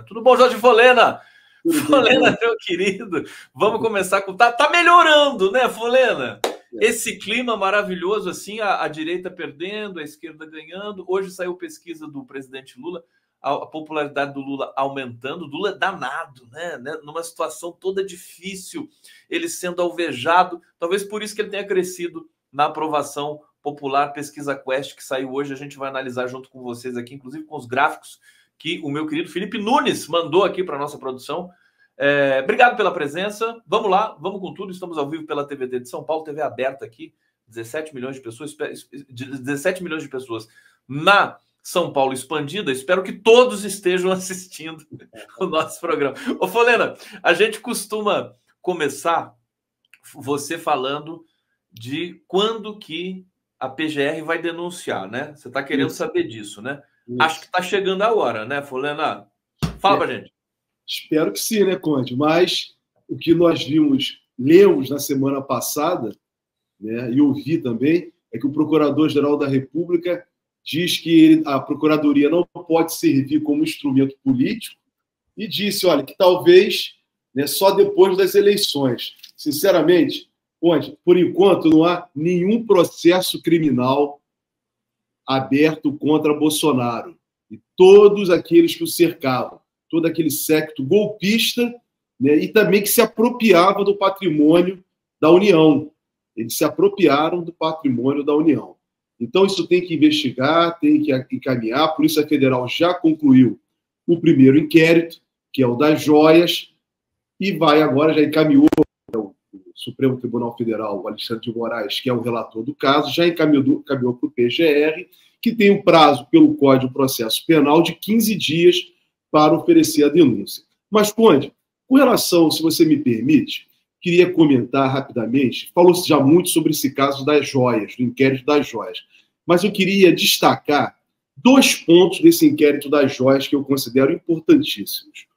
Tudo bom, Jorge Folena? Tudo Folena, bem, meu querido, vamos começar com... Tá melhorando, né, Folena? Esse clima maravilhoso, assim, a direita perdendo, a esquerda ganhando. Hoje saiu pesquisa do presidente Lula, a popularidade do Lula aumentando. O Lula é danado, né? Numa situação toda difícil, ele sendo alvejado. Talvez por isso que ele tenha crescido na aprovação popular. Pesquisa Quest, que saiu hoje, a gente vai analisar junto com vocês aqui, inclusive com os gráficos que o meu querido Felipe Nunes mandou aqui para a nossa produção. Obrigado pela presença. Vamos lá, vamos com tudo. Estamos ao vivo pela TVT de São Paulo, TV aberta aqui, 17 milhões de pessoas, 17 milhões de pessoas na São Paulo expandida. Espero que todos estejam assistindo o nosso programa. Ô, Folena, a gente costuma começar você falando de quando que a PGR vai denunciar, né? Você está querendo saber disso, né? Acho que está chegando a hora, né, Folena? Fala pra gente. Espero que sim, né, Conde? Mas o que nós lemos na semana passada, né, e ouvi também, é que o Procurador-Geral da República diz que a Procuradoria não pode servir como instrumento político e disse, olha, que talvez, né, só depois das eleições. Sinceramente, Conde, por enquanto não há nenhum processo criminal aberto contra Bolsonaro e todos aqueles que o cercavam, todo aquele séquito golpista, né, e também que se apropriava do patrimônio da União. Eles se apropriaram do patrimônio da União. Então, isso tem que investigar, tem que encaminhar. A Polícia Federal já concluiu o primeiro inquérito, que é o das joias, e vai agora, já encaminhou o Supremo Tribunal Federal, o Alexandre de Moraes, que é o relator do caso, já encaminhou para o PGR, que tem um prazo pelo Código de Processo Penal de 15 dias para oferecer a denúncia. Mas, Conde, com relação, se você me permite, queria comentar rapidamente, falou-se já muito sobre esse caso das joias, do inquérito das joias, mas eu queria destacar 2 pontos desse inquérito das joias que eu considero importantíssimos.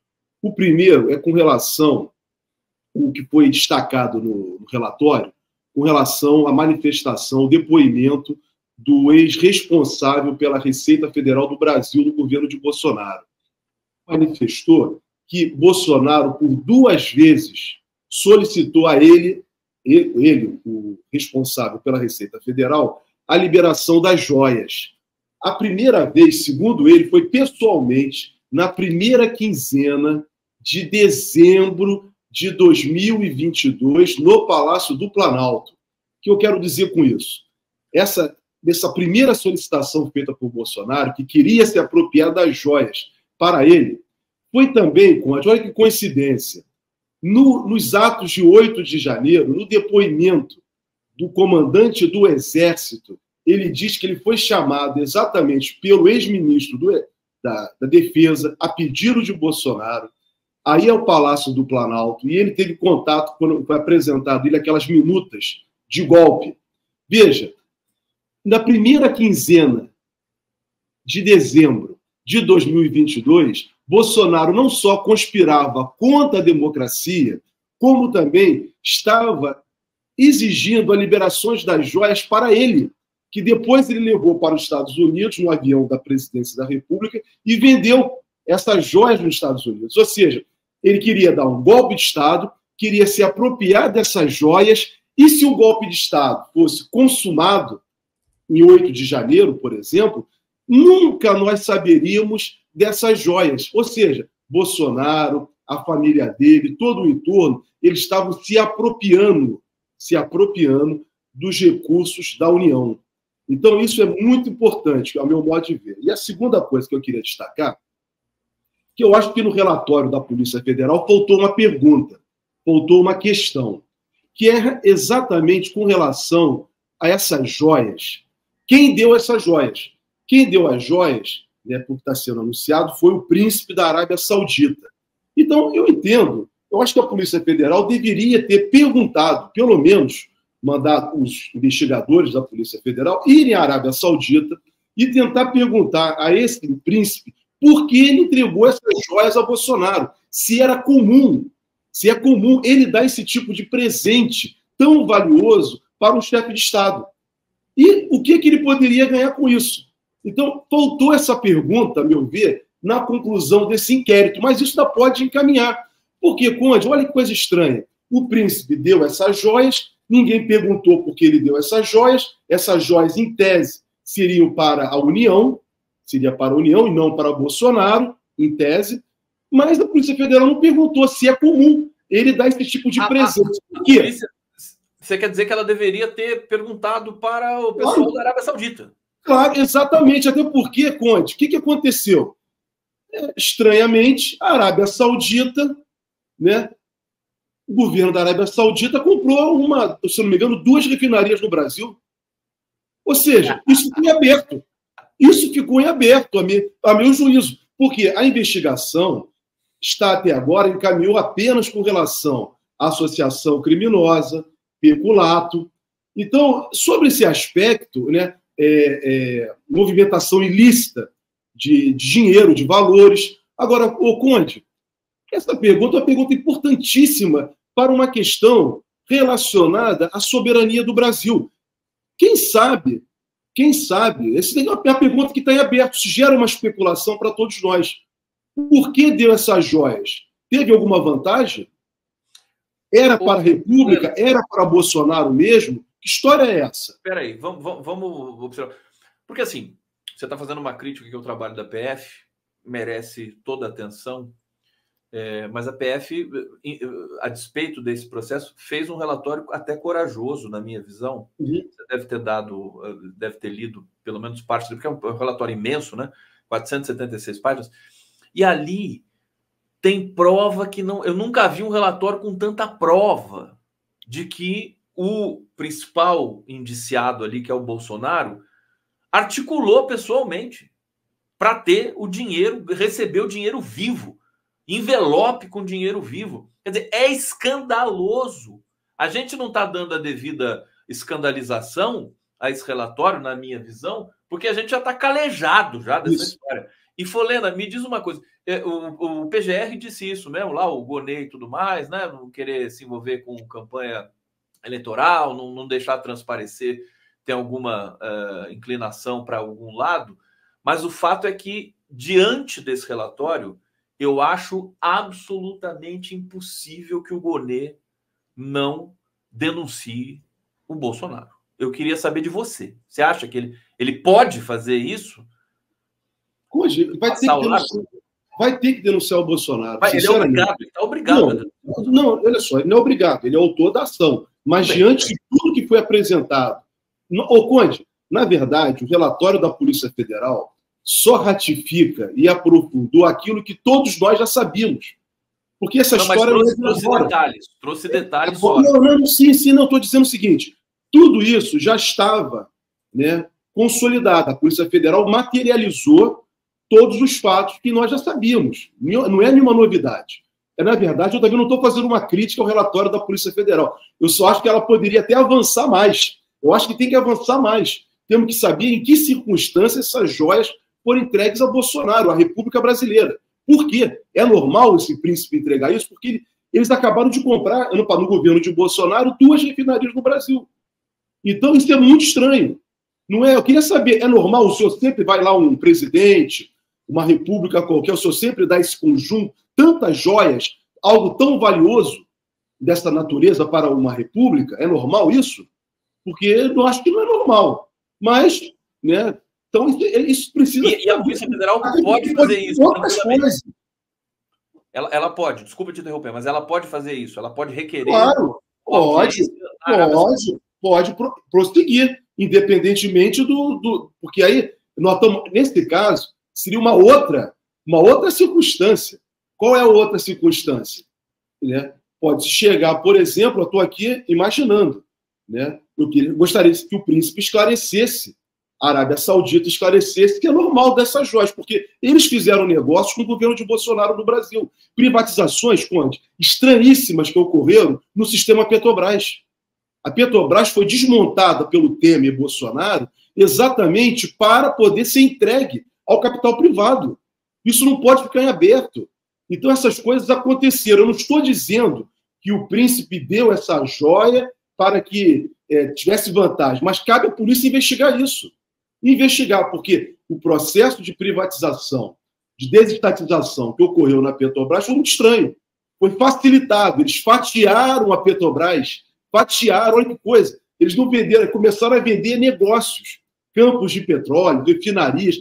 O primeiro é com relação o que foi destacado no relatório, com relação à manifestação, o depoimento do ex-responsável pela Receita Federal do Brasil no governo de Bolsonaro. Manifestou que Bolsonaro, por 2 vezes, solicitou a ele, o responsável pela Receita Federal, a liberação das joias. A primeira vez, segundo ele, foi pessoalmente na primeira quinzena de dezembro de 2022, no Palácio do Planalto. O que eu quero dizer com isso? Essa primeira solicitação feita por Bolsonaro, que queria se apropriar das joias para ele, foi também, olha que coincidência, nos atos de 8 de janeiro, no depoimento do comandante do Exército, ele diz que ele foi chamado exatamente pelo ex-ministro da Defesa, a pedido de Bolsonaro, aí ao Palácio do Planalto, e ele teve contato quando foi apresentado ele aquelas minutas de golpe. Veja, na primeira quinzena de dezembro de 2022, Bolsonaro não só conspirava contra a democracia, como também estava exigindo a liberações das joias para ele, que depois ele levou para os Estados Unidos, no avião da Presidência da República, e vendeu essas joias nos Estados Unidos. Ou seja, ele queria dar um golpe de Estado, queria se apropriar dessas joias, e se o golpe de Estado fosse consumado em 8 de janeiro, por exemplo, nunca nós saberíamos dessas joias. Ou seja, Bolsonaro, a família dele, todo o entorno, eles estavam se apropriando dos recursos da União. Então, isso é muito importante, ao meu modo de ver. E a segunda coisa que eu queria destacar, que eu acho que no relatório da Polícia Federal faltou uma pergunta, faltou uma questão, que é exatamente com relação a essas joias. Quem deu essas joias? Quem deu as joias, né, por estar sendo anunciado, foi o príncipe da Arábia Saudita. Então, eu entendo, eu acho que a Polícia Federal deveria ter perguntado, pelo menos, mandar os investigadores da Polícia Federal irem à Arábia Saudita e tentar perguntar a esse príncipe por que ele entregou essas joias a Bolsonaro. Se era comum, se é comum ele dar esse tipo de presente tão valioso para um chefe de Estado. E o que ele poderia ganhar com isso? Então, faltou essa pergunta, a meu ver, na conclusão desse inquérito, mas isso ainda pode encaminhar. Porque, Conde, olha que coisa estranha. O príncipe deu essas joias, ninguém perguntou por que ele deu essas joias, em tese, seriam para a União, seria para a União e não para Bolsonaro, em tese, mas a Polícia Federal não perguntou se é comum ele dar esse tipo de presente. Por quê? Você quer dizer que ela deveria ter perguntado para o pessoal da Arábia Saudita? Claro, exatamente. Até porque, Conde, o que aconteceu? Estranhamente, a Arábia Saudita, né? O governo da Arábia Saudita comprou se não me engano, 2 refinarias no Brasil. Ou seja, isso ficou em aberto. Isso ficou em aberto, a meu juízo. Porque a investigação está até agora, encaminhou apenas com relação à associação criminosa, peculato. Então, sobre esse aspecto, né, movimentação ilícita de dinheiro, de valores. Agora, Conde, essa pergunta é uma pergunta importantíssima para uma questão relacionada à soberania do Brasil. Quem sabe, essa é uma pergunta que está em aberto, se gera uma especulação para todos nós. Por que deu essas joias? Teve alguma vantagem? Era para a República? Era para Bolsonaro mesmo? Que história é essa? Espera aí, vamos observar. Porque, assim, você está fazendo uma crítica que o trabalho da PF merece toda a atenção, mas a PF, a despeito desse processo, fez um relatório até corajoso, na minha visão. Uhum. Você deve ter lido pelo menos parte dele, porque é um relatório imenso, né? 476 páginas. E ali tem prova que eu nunca vi um relatório com tanta prova de que o principal indiciado ali, que é o Bolsonaro, articulou pessoalmente para ter o dinheiro, receber o dinheiro vivo, envelope com dinheiro vivo. Quer dizer, é escandaloso. A gente não está dando a devida escandalização a esse relatório, na minha visão, porque a gente já está calejado já dessa história. E, Folena, me diz uma coisa, o PGR disse isso mesmo, lá o Gonê e tudo mais, né? Não querer se envolver com campanha eleitoral, não deixar transparecer, tem alguma inclinação para algum lado, mas o fato é que, diante desse relatório, eu acho absolutamente impossível que o Gonê não denuncie o Bolsonaro. Eu queria saber de você. Você acha que ele pode fazer isso? Hoje, vai ter que denunciar o Bolsonaro. Ele é obrigado, ele está obrigado. Não, olha só, ele não é obrigado, ele é autor da ação. Mas diante de tudo que foi apresentado... Conde, na verdade, o relatório da Polícia Federal só ratifica e aprofundou aquilo que todos nós já sabíamos. Porque essa história trouxe detalhes. Sim, não, estou dizendo o seguinte, tudo isso já estava, né, consolidado. A Polícia Federal materializou todos os fatos que nós já sabíamos. Não é nenhuma novidade. Na verdade, eu também não estou fazendo uma crítica ao relatório da Polícia Federal. Eu só acho que ela poderia até avançar mais. Eu acho que tem que avançar mais. Temos que saber em que circunstâncias essas joias foram entregues a Bolsonaro, à República Brasileira. Por quê? É normal esse príncipe entregar isso? Porque eles acabaram de comprar, no governo de Bolsonaro, 2 refinarias no Brasil. Então, isso é muito estranho. Não é? Eu queria saber, é normal o senhor sempre vai lá um presidente, uma república qualquer, o senhor sempre dá esse conjunto, tantas joias, algo tão valioso dessa natureza para uma república? É normal isso? Porque eu acho que não é normal. Mas, né, então isso precisa... E a Polícia Federal pode fazer isso. Ela pode, desculpa te interromper, mas ela pode fazer isso, ela pode requerer... Claro, pode prosseguir, independentemente porque aí, nós estamos, nesse caso, seria uma outra circunstância. Qual é a outra circunstância? Né? Pode chegar, por exemplo, eu estou aqui imaginando, né? Gostaria que o príncipe esclarecesse, a Arábia Saudita esclarecesse que é normal dessas joias, porque eles fizeram negócios com o governo de Bolsonaro no Brasil. Privatizações, Conde, estranhíssimas que ocorreram no sistema Petrobras. A Petrobras foi desmontada pelo Temer e Bolsonaro exatamente para poder ser entregue ao capital privado. Isso não pode ficar em aberto. Então, essas coisas aconteceram. Eu não estou dizendo que o príncipe deu essa joia para que tivesse vantagem, mas cabe à polícia investigar isso. Investigar, porque o processo de privatização de desestatização que ocorreu na Petrobras foi muito estranho. Foi facilitado. Eles fatiaram a Petrobras. Fatiaram, olha que coisa. Eles não venderam, começaram a vender negócios, campos de petróleo, refinarias,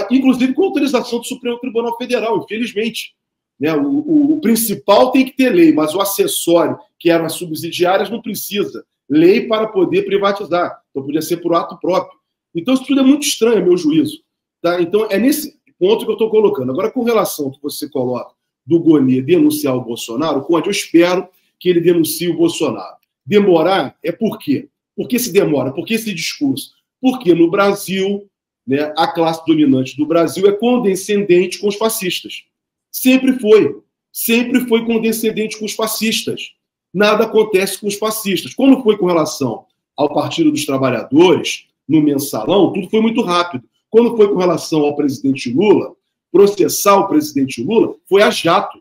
inclusive com autorização do Supremo Tribunal Federal, infelizmente. Né? O principal tem que ter lei, mas o acessório, que eram as subsidiárias, não precisa. Lei para poder privatizar. Então, podia ser por ato próprio. Então, isso tudo é muito estranho, a meu juízo. Tá? Então, é nesse ponto que eu estou colocando. Agora, com relação ao que você coloca do Gonê denunciar o Bolsonaro, Conde, eu espero que ele denuncie o Bolsonaro. Demorar é por quê? Por que se demora? Por que esse discurso? Porque no Brasil, né, a classe dominante do Brasil é condescendente com os fascistas. Sempre foi. Sempre foi condescendente com os fascistas. Nada acontece com os fascistas. Quando foi com relação ao Partido dos Trabalhadores, no Mensalão, tudo foi muito rápido. Quando foi com relação ao presidente Lula, processar o presidente Lula, foi a jato.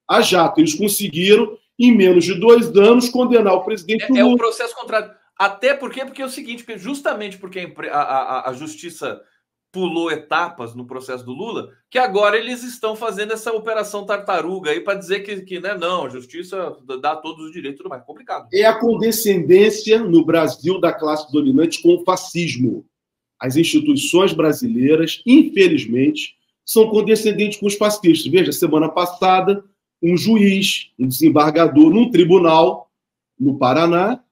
A jato. Eles conseguiram, em menos de 2 anos, condenar o presidente Lula. É o processo contrário. Até porque é o seguinte, justamente porque a justiça pulou etapas no processo do Lula, que agora eles estão fazendo essa operação tartaruga aí para dizer que né, não, a justiça dá todos os direitos, tudo mais complicado. É a condescendência no Brasil da classe dominante com o fascismo. As instituições brasileiras, infelizmente, são condescendentes com os fascistas. Veja, semana passada, um juiz, um desembargador, num tribunal no Paraná,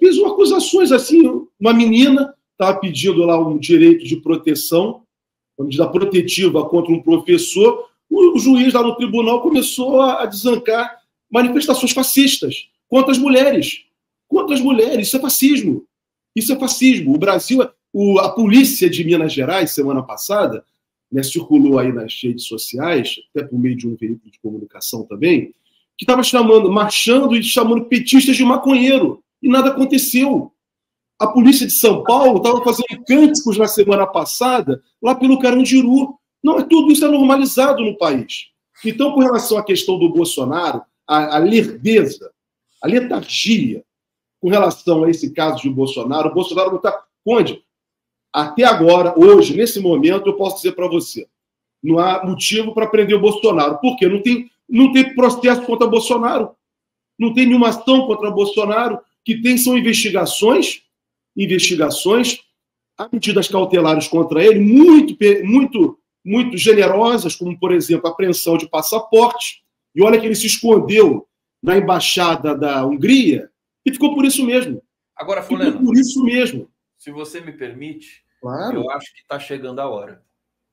fez acusações assim, uma menina estava pedindo lá um direito de proteção, uma medida protetiva contra um professor, o juiz lá no tribunal começou a desancar manifestações fascistas contra as mulheres. Contra as mulheres, isso é fascismo. Isso é fascismo. O Brasil, a polícia de Minas Gerais, semana passada, né, circulou aí nas redes sociais, até por meio de um veículo de comunicação também, que estava marchando e chamando petistas de maconheiro. E nada aconteceu. A polícia de São Paulo estava fazendo cânticos na semana passada lá pelo Carandiru. Não, tudo isso é normalizado no país. Então, com relação à questão do Bolsonaro, a lerdeza, a letargia, com relação a esse caso de Bolsonaro, o Bolsonaro não está... Conde, até agora, hoje, nesse momento, eu posso dizer para você, não há motivo para prender o Bolsonaro. Por quê? Não tem processo contra Bolsonaro. Não tem nenhuma ação contra Bolsonaro. Que tem são investigações, há medidas cautelares contra ele, muito generosas, como, por exemplo, a apreensão de passaporte. E olha que ele se escondeu na embaixada da Hungria e ficou por isso mesmo. Agora, Fulano, ficou por isso mesmo. Se você me permite, claro. Eu acho que está chegando a hora.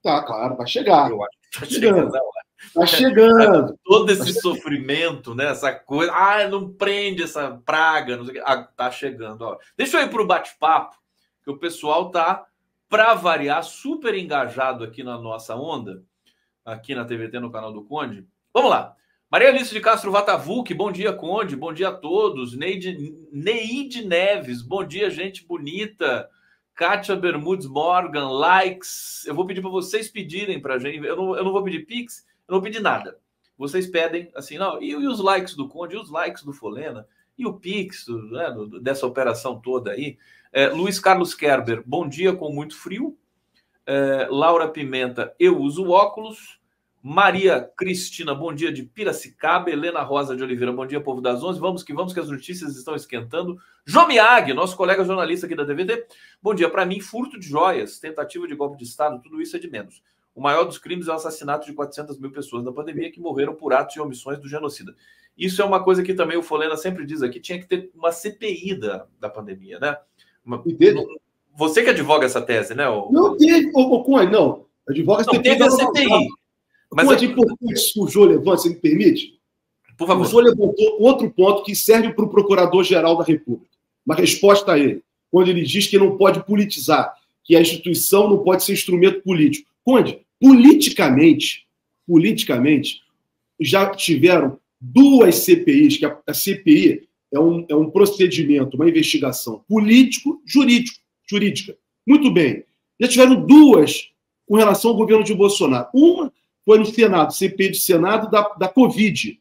Tá, claro, vai chegar. Eu acho que está chegando a hora. Está chegando. Todo esse sofrimento, né? Essa coisa. Não prende essa praga. Não sei o que. Tá chegando. Ó. Deixa eu ir para o bate-papo, que o pessoal tá, para variar, super engajado aqui na nossa onda, aqui na TVT, no canal do Conde. Vamos lá. Maria Alice de Castro Vatavuk, bom dia, Conde. Bom dia a todos. Neide Neves, bom dia, gente bonita. Kátia Bermudes Morgan, likes. Eu vou pedir para vocês pedirem para a gente. Eu não vou pedir Pix. Eu não pedi nada. Vocês pedem assim, não, e os likes do Conde, e os likes do Folena, e o Pix, né, dessa operação toda aí. Luiz Carlos Kerber, bom dia com muito frio. Laura Pimenta, eu uso óculos. Maria Cristina, bom dia de Piracicaba. Helena Rosa de Oliveira, bom dia, povo das 11. Vamos que as notícias estão esquentando. João Miag, nosso colega jornalista aqui da TVT. Bom dia, para mim, furto de joias, tentativa de golpe de Estado, tudo isso é de menos. O maior dos crimes é o assassinato de 400 mil pessoas na pandemia que morreram por atos e omissões do genocida. Isso é uma coisa que também o Folena sempre diz aqui, tinha que ter uma CPI da pandemia, né? Você que advoga essa tese, né? Não teve, não. Advoga essa teve a CPI. Mas é importante que o Jô levante, você me permite? Por favor. O Jô levantou outro ponto que serve para o Procurador-Geral da República. Uma resposta a ele, quando ele diz que não pode politizar, que a instituição não pode ser instrumento político. Conde, politicamente, já tiveram 2 CPIs, que a CPI é um procedimento, uma investigação político-jurídica. Muito bem. Já tiveram 2 com relação ao governo de Bolsonaro. Uma foi no Senado, CPI do Senado da Covid,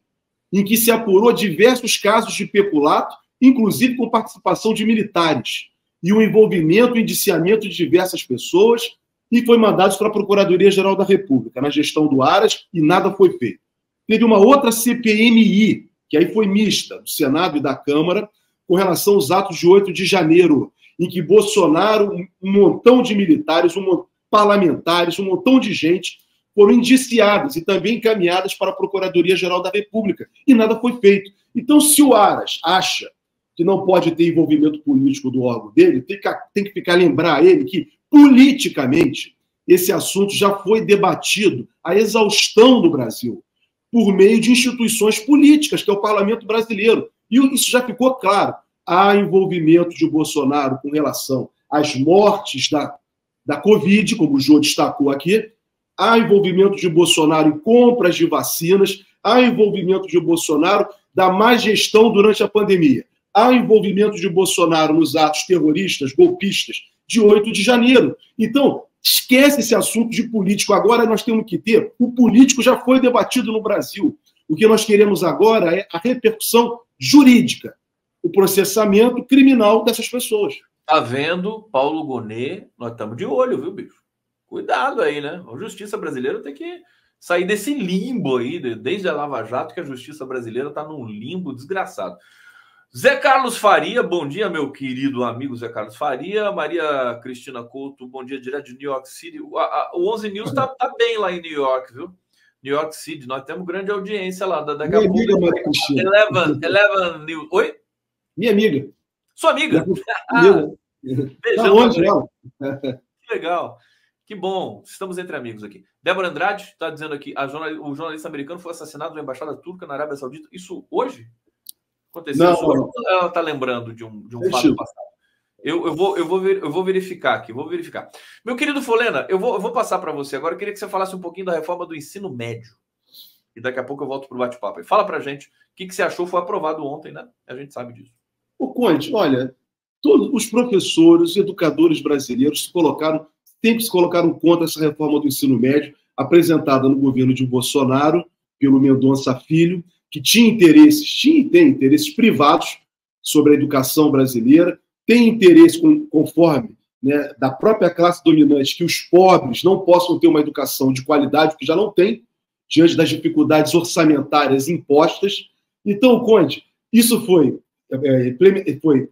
em que se apurou diversos casos de peculato, inclusive com participação de militares, e o envolvimento e indiciamento de diversas pessoas e foi mandado para a Procuradoria-Geral da República, na gestão do Aras, e nada foi feito. Teve uma outra CPMI, que aí foi mista, do Senado e da Câmara, com relação aos atos de 8 de janeiro, em que Bolsonaro, um montão de militares, parlamentares, um montão de gente foram indiciadas e também encaminhadas para a Procuradoria-Geral da República, e nada foi feito. Então, se o Aras acha que não pode ter envolvimento político do órgão dele, tem que lembrar ele que, politicamente, esse assunto já foi debatido à exaustão no Brasil, por meio de instituições políticas, que é o Parlamento Brasileiro. E isso já ficou claro. Há envolvimento de Bolsonaro com relação às mortes da Covid, como o Jô destacou aqui, há envolvimento de Bolsonaro em compras de vacinas, há envolvimento de Bolsonaro da má gestão durante a pandemia, há envolvimento de Bolsonaro nos atos terroristas, golpistas, de 8 de janeiro. Então, esquece esse assunto de político. Agora nós temos que ter... O político já foi debatido no Brasil. O que nós queremos agora é a repercussão jurídica, o processamento criminal dessas pessoas. Tá vendo, Paulo Gonet? Nós estamos de olho, viu, bicho? Cuidado aí, né? A justiça brasileira tem que sair desse limbo aí, desde a Lava Jato, que a justiça brasileira está num limbo desgraçado. Zé Carlos Faria, bom dia, meu querido amigo Zé Carlos Faria. Maria Cristina Couto, bom dia, direto de New York City. O 11 News tá bem lá em New York, viu? New York City, nós temos grande audiência lá. Daqui a pouco. Minha amiga, Maria Cristina. 11 News. Oi? Minha amiga. Sua amiga? Beijão. Tá longe, não. Que legal. Que bom. Estamos entre amigos aqui. Débora Andrade está dizendo aqui, o jornalista americano foi assassinado na embaixada turca na Arábia Saudita. Isso hoje? Aconteceu? Não. Ela está lembrando de um fato passado. Eu vou verificar aqui, vou verificar. Meu querido Folena, eu vou passar para você agora. Eu queria que você falasse um pouquinho da reforma do ensino médio. E daqui a pouco eu volto para o bate-papo. Fala para a gente o que você achou. Foi aprovado ontem, né? A gente sabe disso. Ô, Conde, olha, todos os professores e educadores brasileiros sempre se colocaram contra essa reforma do ensino médio apresentada no governo de Bolsonaro, pelo Mendonça Filho, que tinha interesses, e tem interesses privados sobre a educação brasileira, tem interesse, conforme, né, da própria classe dominante, que os pobres não possam ter uma educação de qualidade, que já não tem, diante das dificuldades orçamentárias impostas. Então, Conde, isso foi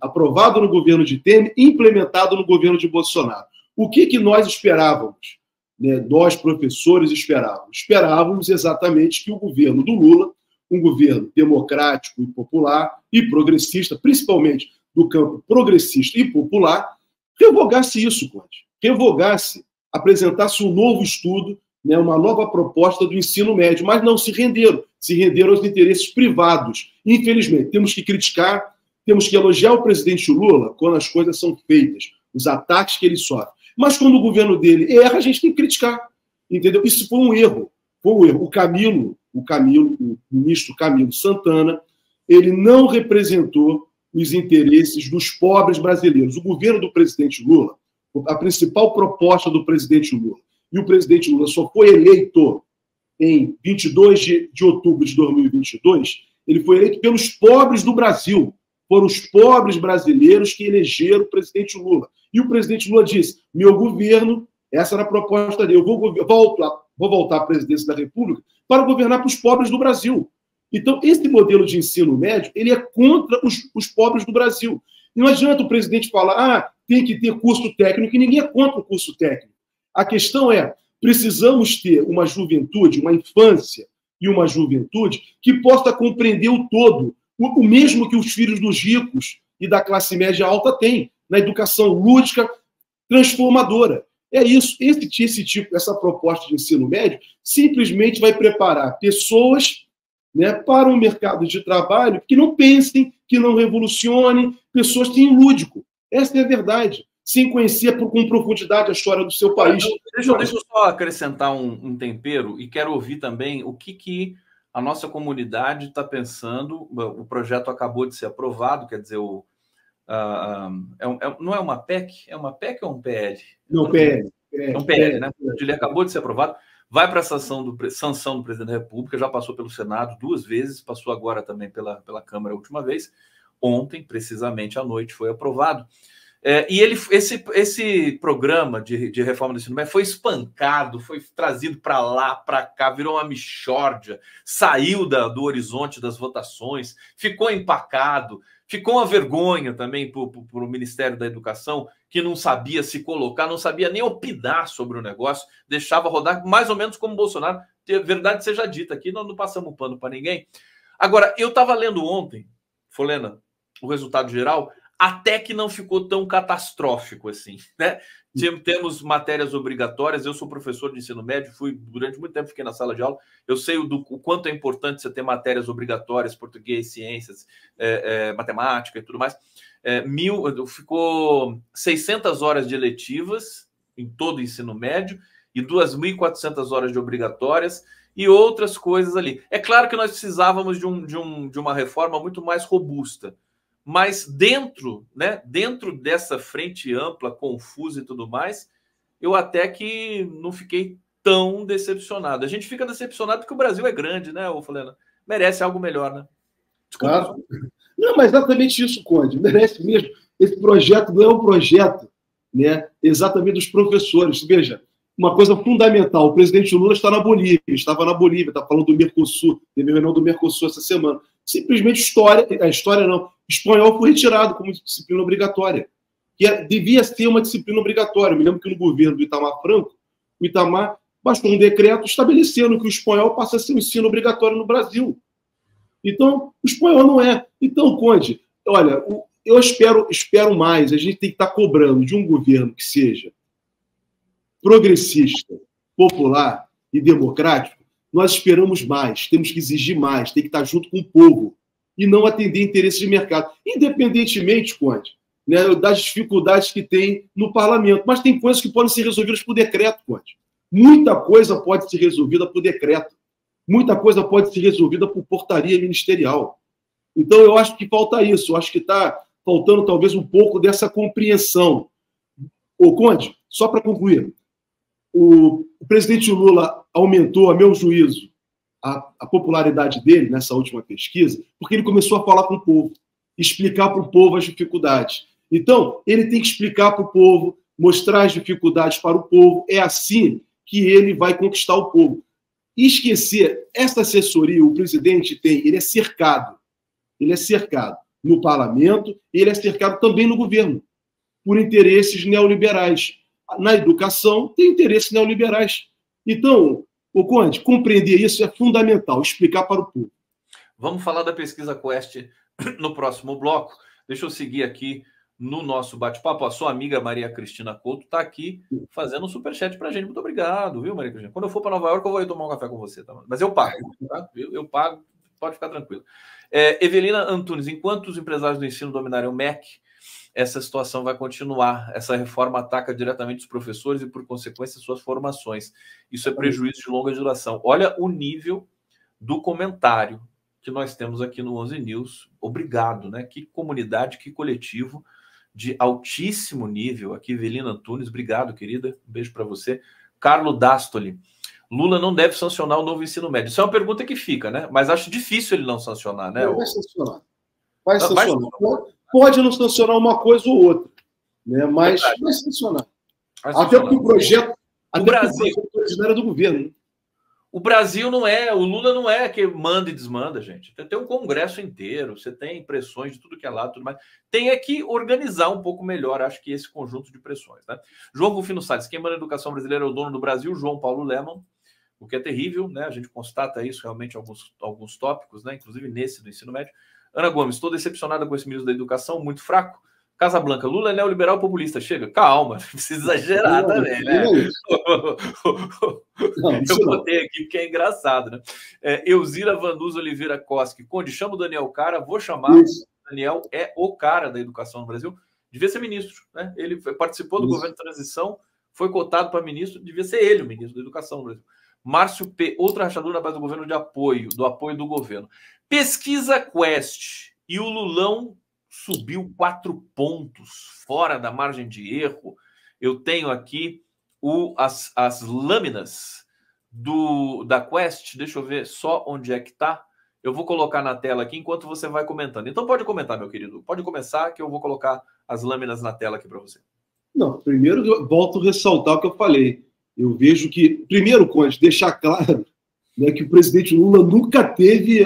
aprovado no governo de Temer e implementado no governo de Bolsonaro. O que nós esperávamos? Né? Nós, professores, esperávamos exatamente que o governo do Lula, um governo democrático e popular e progressista, principalmente do campo progressista e popular, revogasse isso, Conde. Revogasse, apresentasse um novo estudo, né, uma nova proposta do ensino médio, mas não se renderam aos interesses privados. Infelizmente, temos que criticar, temos que elogiar o presidente Lula quando as coisas são feitas, os ataques que ele sofre. Mas quando o governo dele erra, a gente tem que criticar. Entendeu? Isso foi um erro. O ministro Camilo Santana, ele não representou os interesses dos pobres brasileiros. O governo do presidente Lula, a principal proposta do presidente Lula, e o presidente Lula só foi eleito em 22 de outubro de 2022, ele foi eleito pelos pobres do Brasil. Foram os pobres brasileiros que elegeram o presidente Lula. E o presidente Lula disse, meu governo, essa era a proposta dele, eu vou voltar à presidência da República para governar para os pobres do Brasil. Então, esse modelo de ensino médio, ele é contra os pobres do Brasil. Não adianta o presidente falar, tem que ter curso técnico, e ninguém é contra o curso técnico. A questão é, precisamos ter uma juventude, uma infância e uma juventude que possa compreender o todo, o mesmo que os filhos dos ricos e da classe média alta têm, na educação lúdica transformadora. É isso, essa proposta de ensino médio simplesmente vai preparar pessoas, né, para um mercado de trabalho que não pensem, que não revolucionem, pessoas que têm lúdico. Essa é a verdade. Sem conhecer com profundidade a história do seu país. Deixa eu só acrescentar um tempero e quero ouvir também o que a nossa comunidade está pensando. O projeto acabou de ser aprovado, quer dizer, não é uma PEC? É uma PEC ou um PL? Não, PL. É um PL, né? Ele acabou de ser aprovado. Vai para a sanção do presidente da República, já passou pelo Senado 2 vezes, passou agora também pela Câmara a última vez. Ontem, precisamente à noite, foi aprovado. E esse programa de reforma do ensino médio foi espancado, foi trazido para lá, para cá, virou uma mixórdia, saiu do horizonte das votações, ficou empacado, ficou uma vergonha também para o Ministério da Educação, que não sabia se colocar, não sabia nem opinar sobre o negócio, deixava rodar mais ou menos como o Bolsonaro. Verdade seja dita, aqui nós não passamos pano para ninguém. Agora, eu estava lendo ontem, Folena, o resultado geral, até que não ficou tão catastrófico assim, né? Temos matérias obrigatórias, eu sou professor de ensino médio, durante muito tempo fiquei na sala de aula, eu sei o quanto é importante você ter matérias obrigatórias, português, ciências, matemática e tudo mais. Ficou 600 horas de eletivas em todo o ensino médio e 2.400 horas de obrigatórias e outras coisas ali. É claro que nós precisávamos de uma reforma muito mais robusta, mas dentro dessa frente ampla, confusa e tudo mais, eu até que não fiquei tão decepcionado. A gente fica decepcionado porque o Brasil é grande, né, Folena? Merece algo melhor, né? Desculpa. Claro. Não, mas exatamente isso, Conde. Merece mesmo. Esse projeto não é um projeto, né, exatamente dos professores. Veja, uma coisa fundamental, o presidente Lula estava na Bolívia, está falando do Mercosul, teve reunião do Mercosul essa semana. Simplesmente espanhol foi retirado como disciplina obrigatória, que devia ser uma disciplina obrigatória. Eu me lembro que no governo do Itamar Franco, o Itamar baixou um decreto estabelecendo que o espanhol passa a ser um ensino obrigatório no Brasil. Então, o espanhol não é. Então, Conde, olha, eu espero mais. A gente tem que estar cobrando de um governo que seja progressista, popular e democrático. Nós esperamos mais, temos que exigir mais, tem que estar junto com o povo e não atender interesses de mercado, independentemente, Conde, né, das dificuldades que tem no parlamento. Mas tem coisas que podem ser resolvidas por decreto, Conde. Muita coisa pode ser resolvida por decreto. Muita coisa pode ser resolvida por portaria ministerial. Então, eu acho que falta isso. Eu acho que está faltando, talvez, um pouco dessa compreensão. Ô, Conde, só para concluir, o presidente Lula aumentou, a meu juízo, a popularidade dele nessa última pesquisa, porque ele começou a falar com o povo, explicar para o povo as dificuldades. Então, ele tem que explicar para o povo, mostrar as dificuldades para o povo. É assim que ele vai conquistar o povo. E esquecer, essa assessoria, o presidente tem, ele é cercado no parlamento e ele é cercado também no governo por interesses neoliberais. Na educação, tem interesses neoliberais. Então, o Conde, compreender isso é fundamental, explicar para o povo. Vamos falar da pesquisa Quest no próximo bloco. Deixa eu seguir aqui no nosso bate-papo. A sua amiga Maria Cristina Couto está aqui fazendo um superchat para a gente. Muito obrigado, viu, Maria Cristina? Quando eu for para Nova York, eu vou ir tomar um café com você. Tá? Mas eu pago, tá? Eu pago, pode ficar tranquilo. Evelina Antunes, enquanto os empresários do ensino dominarem o MEC, essa situação vai continuar. Essa reforma ataca diretamente os professores e, por consequência, suas formações. Isso é prejuízo de longa duração. Olha o nível do comentário que nós temos aqui no 11 News. Obrigado, né? Que comunidade, que coletivo de altíssimo nível. Aqui, Evelina Antunes, obrigado, querida. Um beijo para você. Carlo Dastoli. Lula não deve sancionar o novo ensino médio. Isso é uma pergunta que fica, né? Mas acho difícil ele não sancionar, né? Vai sancionar. Vai sancionar. Pode não sancionar uma coisa ou outra, né? Mas vai sancionar. Até porque o projeto é do governo. Né? O Brasil não é, o Lula não é que manda e desmanda, gente. Tem um congresso inteiro, você tem pressões de tudo que é lado, tudo mais. Tem é que organizar um pouco melhor, acho que esse conjunto de pressões, né? João Rufino Salles, quem manda a educação brasileira é o dono do Brasil, João Paulo Lemann, o que é terrível, né? A gente constata isso realmente em alguns tópicos, né? Inclusive nesse do ensino médio. Ana Gomes, estou decepcionada com esse ministro da Educação, muito fraco. Casablanca, Lula é neoliberal populista. Chega, calma, não precisa exagerar também, né? Eu botei aqui porque é engraçado, né? Elzira Vanduz Oliveira Koski, Conde, chama o Daniel Cara, vou chamar. Isso. O Daniel é o cara da educação no Brasil. Devia ser ministro, né? Ele participou do governo de transição, foi cotado para ministro, devia ser ele o ministro da educação no Brasil. Márcio P., outra rachadura na base do governo do apoio do governo. Pesquisa Quest e o Lulão subiu 4 pontos fora da margem de erro. Eu tenho aqui as lâminas da Quest. Deixa eu ver só onde é que está. Eu vou colocar na tela aqui enquanto você vai comentando. Então pode comentar, meu querido. Pode começar que eu vou colocar as lâminas na tela aqui para você. Não, primeiro eu volto a ressaltar o que eu falei. Eu vejo que, primeiro, Conde, deixar claro, né, que o presidente Lula nunca teve...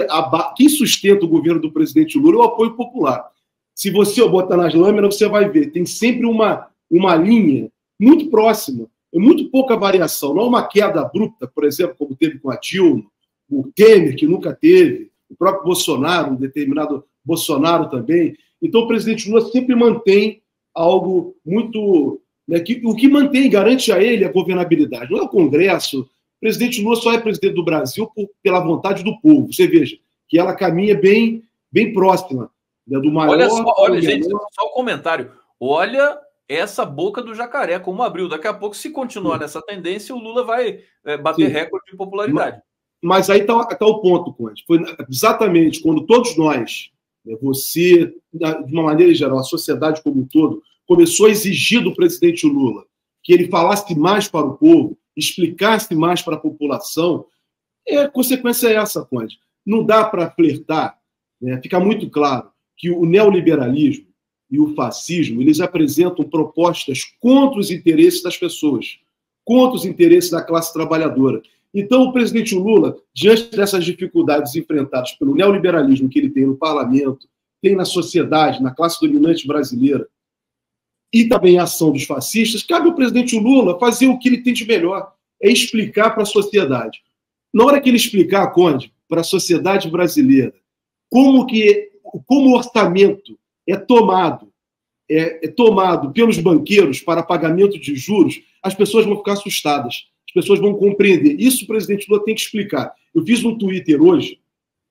Quem sustenta o governo do presidente Lula é o apoio popular. Se você botar nas lâminas, você vai ver. Tem sempre uma linha muito próxima. É muito pouca variação. Não é uma queda abrupta, por exemplo, como teve com a Dilma, o Temer, que nunca teve, o próprio Bolsonaro, um determinado Bolsonaro também. Então, o presidente Lula sempre mantém algo muito... Né, o que mantém, garante a ele a governabilidade. Não é o Congresso. O presidente Lula só é presidente do Brasil pela vontade do povo. Você veja que ela caminha bem próxima, né, do maior... Olha, gente, só um comentário. Olha essa boca do jacaré, como abriu. Daqui a pouco, se continuar nessa tendência, o Lula vai bater recorde de popularidade. Mas aí está o ponto, Conde. Foi exatamente quando todos nós, né, você, de uma maneira geral, a sociedade como um todo, começou a exigir do presidente Lula que ele falasse mais para o povo, explicasse mais para a população. A consequência é essa, Conde. Não dá para flertar, né? Fica muito claro que o neoliberalismo e o fascismo, eles apresentam propostas contra os interesses das pessoas, contra os interesses da classe trabalhadora. Então, o presidente Lula, diante dessas dificuldades enfrentadas pelo neoliberalismo que ele tem no parlamento, tem na sociedade, na classe dominante brasileira, e também a ação dos fascistas, cabe ao presidente Lula fazer o que ele tem de melhor, é explicar para a sociedade. Na hora que ele explicar, Conde, para a sociedade brasileira, como o orçamento é tomado pelos banqueiros para pagamento de juros, as pessoas vão ficar assustadas, as pessoas vão compreender. Isso o presidente Lula tem que explicar. Eu fiz um Twitter hoje,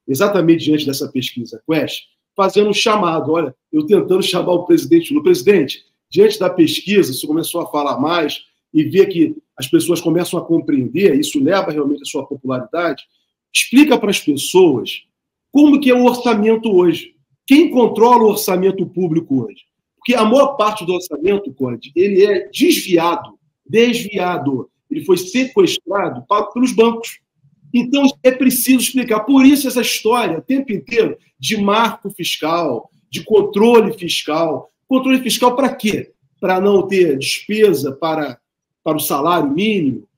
exatamente diante dessa pesquisa Quest, fazendo um chamado, olha, eu tentando chamar o presidente Lula. Presidente, diante da pesquisa, você começou a falar mais e ver que as pessoas começam a compreender, isso leva realmente à sua popularidade, explica para as pessoas como que é o orçamento hoje. Quem controla o orçamento público hoje? Porque a maior parte do orçamento, Conde, ele é desviado. Ele foi sequestrado pelos bancos. Então, é preciso explicar. Por isso, essa história, o tempo inteiro, de marco fiscal, de controle fiscal. Controle fiscal para quê? Para não ter despesa para o salário mínimo,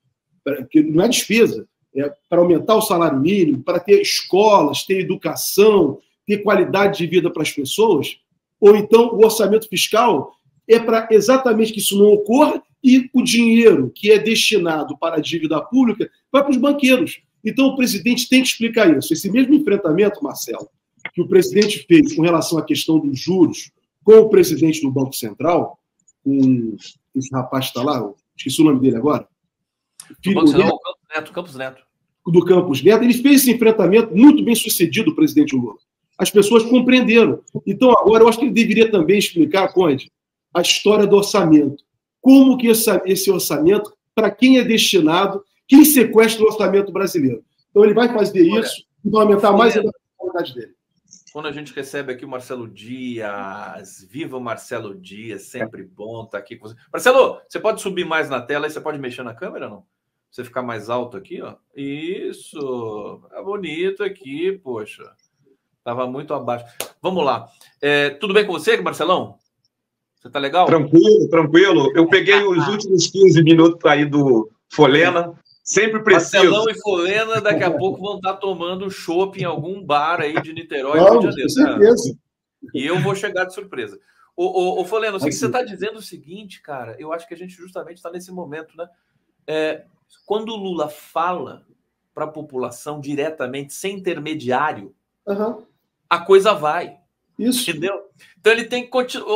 que não é despesa, é para aumentar o salário mínimo, para ter escolas, ter educação, ter qualidade de vida para as pessoas. Ou então, o orçamento fiscal é para exatamente que isso não ocorra e o dinheiro que é destinado para a dívida pública vai para os banqueiros. Então, o presidente tem que explicar isso. Esse mesmo enfrentamento, Marcelo, que o presidente fez com relação à questão dos juros com o presidente do Banco Central, com esse rapaz que está lá, esqueci o nome dele agora. Campos Neto. Do Campos Neto, ele fez esse enfrentamento muito bem sucedido, o presidente Lula. As pessoas compreenderam. Então, agora, eu acho que ele deveria também explicar, Conde, a história do orçamento. Como que esse orçamento, para quem é destinado, quem sequestra o orçamento brasileiro. Então, ele vai fazer isso e vai aumentar mais a qualidade dele. Quando a gente recebe aqui o Marcelo Dias, viva o Marcelo Dias, sempre bom estar aqui com você. Marcelo, você pode subir mais na tela e você pode mexer na câmera, não? Você ficar mais alto aqui, ó. Isso, é bonito aqui, poxa. Estava muito abaixo. Vamos lá. Tudo bem com você, Marcelão? Você tá legal? Tranquilo. Eu peguei os últimos 15 minutos aí do Folena. Sempre preciso. Marcelão e Folena daqui a pouco vão estar tomando chopp em algum bar aí de Niterói, Rio de Janeiro. Com certeza. E eu vou chegar de surpresa. Ô Folena, eu sei que você está dizendo o seguinte, cara, eu acho que a gente justamente está nesse momento, né? Quando o Lula fala para a população diretamente, sem intermediário, a coisa vai. Isso. Entendeu? Então ele tem que continuar.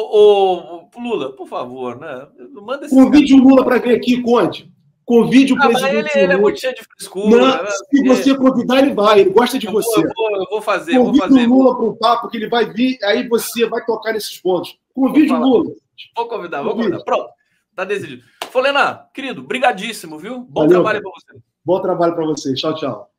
Lula, por favor, né? Manda esse convide o Lula para vir aqui, Conde. Convide o presidente. Ele é muito cheio de frescura. Não, se você convidar, ele vai. Ele gosta de você. Eu vou fazer. Convide o Lula para um papo, que ele vai vir, aí você vai tocar nesses pontos. Convide o Lula. Vou convidar. Pronto. Tá decidido. Folena, querido, brigadíssimo, viu? Bom trabalho para você. Bom trabalho para você. Tchau, tchau.